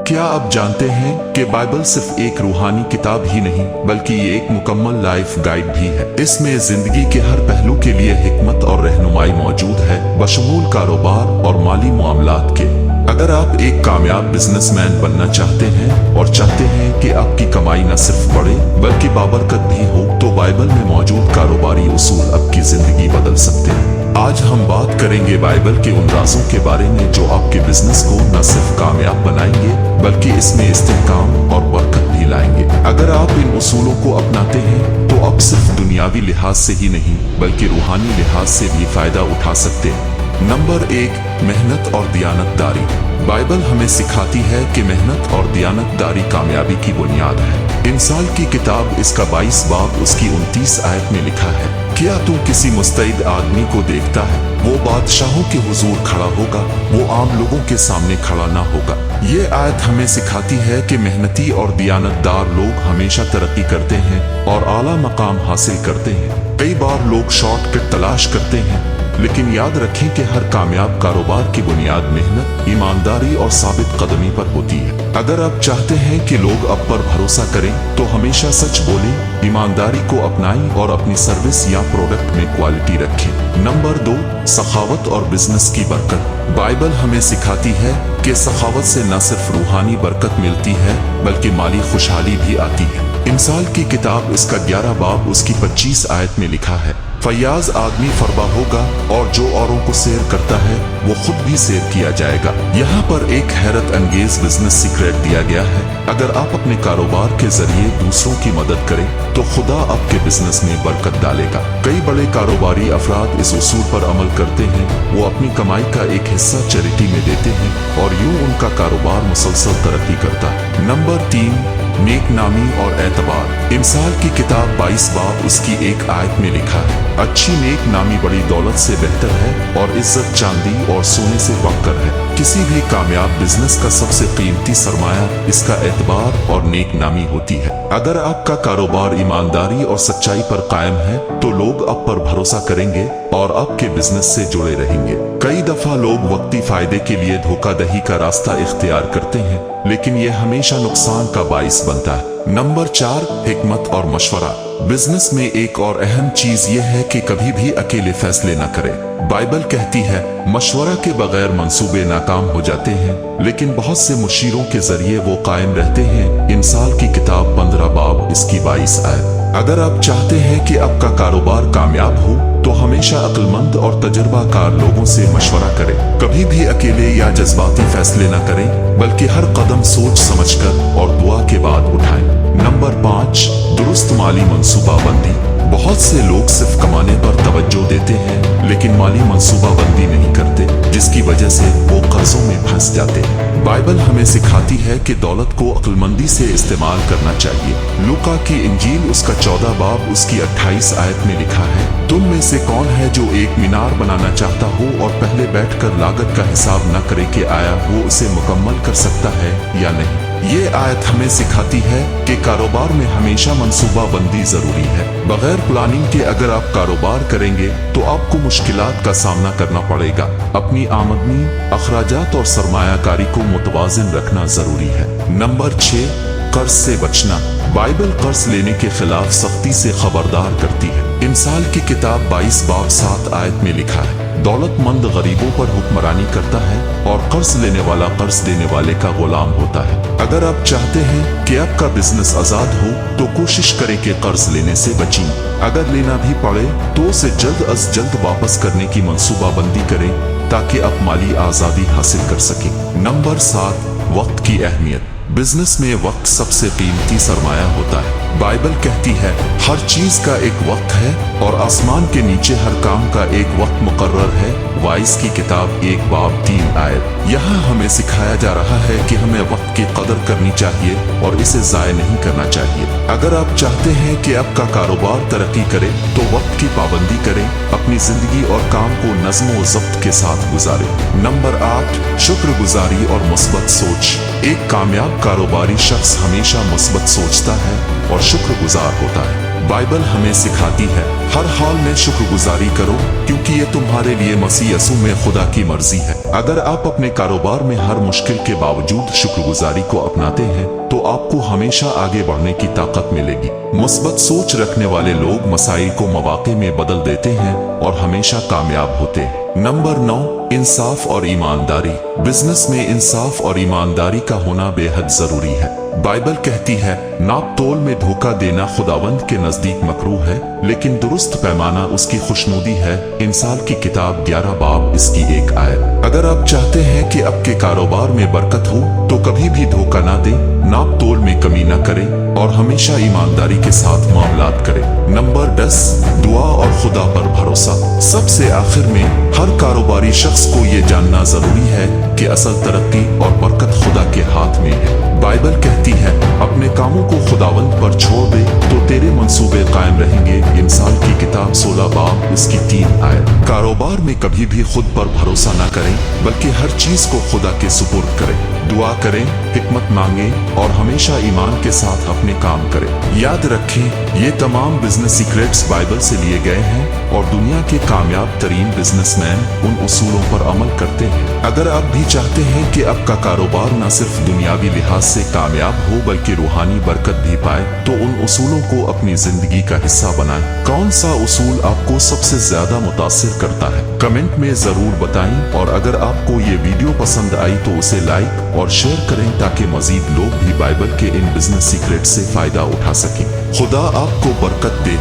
क्या आप जानते हैं कि बाइबल सिर्फ एक रूहानी किताब ही नहीं बल्कि ये एक मुकम्मल लाइफ गाइड भी है। इसमें जिंदगी के हर पहलू के लिए हिकमत और रहनुमाई मौजूद है, बशमूल कारोबार और माली मामलात के। अगर आप एक कामयाब बिजनेसमैन बनना चाहते हैं और चाहते हैं कि आपकी कमाई न सिर्फ बढ़े बल्कि बाबरकत भी हो, तो बाइबल में मौजूद कारोबारी उसूल आपकी जिंदगी बदल सकते हैं। आज हम बात करेंगे बाइबल के उन राजों के बारे में जो आपके बिजनेस को न सिर्फ कामयाब बनाएंगे बल्कि इसमें इस्तेहकाम और बरकत भी लाएंगे। अगर आप इन उसूलों को अपनाते हैं तो आप सिर्फ दुनियावी लिहाज से ही नहीं बल्कि रूहानी लिहाज से भी फायदा उठा सकते हैं। नंबर 1, मेहनत और दियानतदारी। बाइबल हमें सिखाती है कि मेहनत और दियानतदारी कामयाबी की बुनियाद है। इंसाल की किताब इसका 22 बाब उसकी 29 आयत में लिखा है, क्या तू किसी मुस्तैद आदमी को देखता है? वो बादशाहों के हुजूर खड़ा होगा, वो आम लोगों के सामने खड़ा ना होगा। ये आयत हमें सिखाती है कि मेहनती और दियानतदार लोग हमेशा तरक्की करते हैं और आला मकाम हासिल करते हैं। कई बार लोग शॉर्टकट तलाश करते हैं, लेकिन याद रखें कि हर कामयाब कारोबार की बुनियाद मेहनत, ईमानदारी और साबित कदमी पर होती है। अगर आप चाहते हैं कि लोग आप पर भरोसा करें तो हमेशा सच बोलें, ईमानदारी को अपनाएं और अपनी सर्विस या प्रोडक्ट में क्वालिटी रखें। नंबर 2, सखावत और बिजनेस की बरकत। बाइबल हमें सिखाती है कि सखावत से न सिर्फ रूहानी बरकत मिलती है बल्कि माली खुशहाली भी आती है। इंसाल की किताब इसका 11 बाब उसकी 25 आयत में लिखा है, फयाज आदमी फरबा होगा और जो औरों को सैर करता है वो खुद भी सैर किया जाएगा। यहाँ पर एक हैरत अंगेज बिजनेस सीक्रेट दिया गया है। अगर आप अपने कारोबार के जरिए दूसरों की मदद करें तो खुदा आपके बिजनेस में बरकत डालेगा। कई बड़े कारोबारी अफराद इस उसूल पर अमल करते हैं, वो अपनी कमाई का एक हिस्सा चैरिटी में देते हैं और यूं उनका कारोबार मुसलसल तरक्की करता है। नंबर 3, नेक नामी और एतबार। इंसाल की किताब 22 बाब उसकी 1 आयत में लिखा है, अच्छी नेक नामी बड़ी दौलत से बेहतर है और इज्जत चांदी और सोने से बढ़कर है। किसी भी कामयाब बिजनेस का सबसे कीमती सरमाया इसका एतबार और नेक नामी होती है। अगर आपका कारोबार ईमानदारी और सच्चाई पर कायम है तो लोग आप पर भरोसा करेंगे और आपके बिजनेस से जुड़े रहेंगे। कई दफा लोग वक्ती फायदे के लिए धोखाधड़ी का रास्ता इख्तियार करते हैं, लेकिन यह हमेशा नुकसान का बाइस बनता है। नंबर 4, हिकमत और मशवरा। बिजनेस में एक और अहम चीज यह है कि कभी भी अकेले फैसले न करें। बाइबल कहती है, मशवरा के बगैर मंसूबे नाकाम हो जाते हैं, लेकिन बहुत से मुशीरों के जरिए वो कायम रहते हैं। इंसाल की किताब 15 बाब इसकी 22 आयत। अगर आप चाहते हैं कि आपका कारोबार कामयाब हो तो हमेशा अक्लमंद और तजुर्बाकार लोगों से मशवरा करें। कभी भी अकेले या जज्बाती फैसले न करें बल्कि हर कदम सोच समझकर और दुआ के बाद उठाएं। नंबर 5, दुरुस्त माली मंसूबाबंदी। बहुत से लोग सिर्फ कमाने पर तवज्जो देते हैं लेकिन माली मंसूबाबंदी नहीं करते, जिसकी वजह से वो कर्जों में फंस जाते हैं। बाइबल हमें सिखाती है कि दौलत को अक्लमंदी से इस्तेमाल करना चाहिए। लूका की इंजील उसका 14 बाब उसकी 28 आयत में लिखा है, तुम में से कौन है जो एक मीनार बनाना चाहता हो और पहले बैठकर लागत का हिसाब न करे कि आया वो उसे मुकम्मल कर सकता है या नहीं। ये आयत हमें सिखाती है कि कारोबार में हमेशा मंसूबाबंदी जरूरी है। बगैर प्लानिंग के अगर आप कारोबार करेंगे तो आपको मुश्किलात का सामना करना पड़ेगा। अपनी आमदनी, अखराजात और सरमायाकारी को मुतवाजिन रखना जरूरी है। नंबर 6, कर्ज से बचना। बाइबल कर्ज लेने के खिलाफ सख्ती से खबरदार करती है। इंसाल की किताब 22 बाब 7 आयत में लिखा है, दौलतमंद गरीबों पर हुक्मरानी करता है और कर्ज लेने वाला कर्ज देने वाले का गुलाम होता है। अगर आप चाहते हैं कि आपका बिजनेस आजाद हो तो कोशिश करें कि कर्ज लेने से बचें। अगर लेना भी पड़े तो उसे जल्द अज जल्द वापस करने की मंसूबाबंदी करें ताकि आप माली आजादी हासिल कर सकें। नंबर 7, वक्त की अहमियत। बिजनेस में वक्त सबसे कीमती सरमाया होता है। बाइबल कहती है, हर चीज का एक वक्त है और आसमान के नीचे हर काम का एक वक्त मुकर्रर है। वाइस की किताब 1 बाब 3 आयत। यहाँ हमें सिखाया जा रहा है कि हमें वक्त की कदर करनी चाहिए और इसे जाया नहीं करना चाहिए। अगर आप चाहते हैं कि आपका कारोबार तरक्की करे तो वक्त की पाबंदी करें, अपनी जिंदगी और काम को नज्म व ज़ब्त के साथ गुजारें। नंबर 8, शुक्रगुजारी और मुस्बत सोच। एक कामयाब कारोबारी शख्स हमेशा मुस्बत सोचता है और शुक्रगुजार होता है। बाइबल हमें सिखाती है हर हाल में शुक्रगुजारी करो, क्योंकि ये तुम्हारे लिए मसीह यसू में खुदा की मर्जी है। अगर आप अपने कारोबार में हर मुश्किल के बावजूद शुक्रगुजारी को अपनाते हैं तो आपको हमेशा आगे बढ़ने की ताकत मिलेगी। मुस्बत सोच रखने वाले लोग मसाइल को मौके में बदल देते हैं और हमेशा कामयाब होते हैं। नंबर 9, इंसाफ और ईमानदारी। बिजनेस में इंसाफ और ईमानदारी का होना बेहद जरूरी है। बाइबल कहती है नाप तोल में धोखा देना खुदावंद के नजदीक मकरूह है, लेकिन दुरुस्त पैमाना उसकी खुशनुदी है। इंसाल की किताब 11 बाब इसकी 1 आयत। अगर आप चाहते हैं कि आपके कारोबार में बरकत हो तो कभी भी धोखा ना दें, नाप तोल में कमी न करें और हमेशा ईमानदारी के साथ मामलात करें। नंबर 10, दुआ और खुदा पर भरोसा। सबसे आखिर में हर कारोबारी शख्स को ये जानना जरूरी है कि असल तरक्की और बरकत खुदा के हाथ में है। बाइबल कहती है अपने कामों को खुदावंद पर छोड़ दे तो तेरे मंसूबे कायम रहेंगे। इंसाल की किताब 16 बाब इसकी 3 आयत। कारोबार में कभी भी खुद पर भरोसा न करें, बल्कि हर चीज को खुदा के सुपुर्द करें। दुआ करें, हिकमत मांगें और हमेशा ईमान के साथ अपने काम करें। याद रखें ये तमाम बिजनेस सीक्रेट्स बाइबल से लिए गए हैं और दुनिया के कामयाब तरीन बिजनेसमैन उन उसूलों पर अमल करते हैं। अगर आप भी चाहते हैं कि आपका कारोबार न सिर्फ दुनियावी लिहाज से कामयाब हो बल्कि रूहानी बरकत भी पाए, तो उन उसूलों को अपनी जिंदगी का हिस्सा बनाएं। कौन सा उसूल आपको सबसे ज्यादा मुतासिर करता है, कमेंट में जरूर बताएं। और अगर आपको ये वीडियो पसंद आई तो उसे लाइक और शेयर करें ताकि मजीद लोग भी बाइबल के इन बिजनेस सीक्रेट से फायदा उठा सकें। खुदा आपको बरकत दे।